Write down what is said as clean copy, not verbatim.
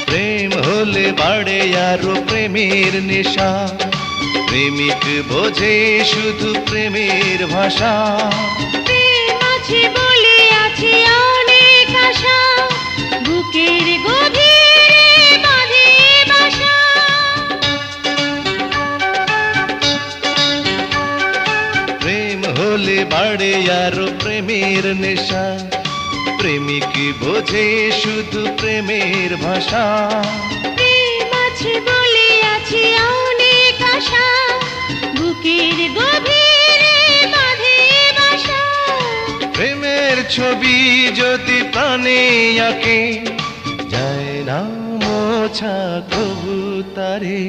প্রেম হলে বাড়ে আরো প্রেমের নেশা, প্রেমিক বোঝে শুধু প্রেমের ভাষা। প্রেম আছে বলে আছে অনেক আশা, বুকের গভীরে বাঁধে বাসা। প্রেম হলে বাড়ে আরো প্রেমের নেশা, প্রেমিক বোঝে শুধু প্রেমের ভাষা। প্রেম আছে বলে আছে অনেক আশা, বুকের গভীরে বাঁধে বাসা। প্রেমের ছবি যদি প্রাণে আঁকে, যায় না মোছা কবু তারে।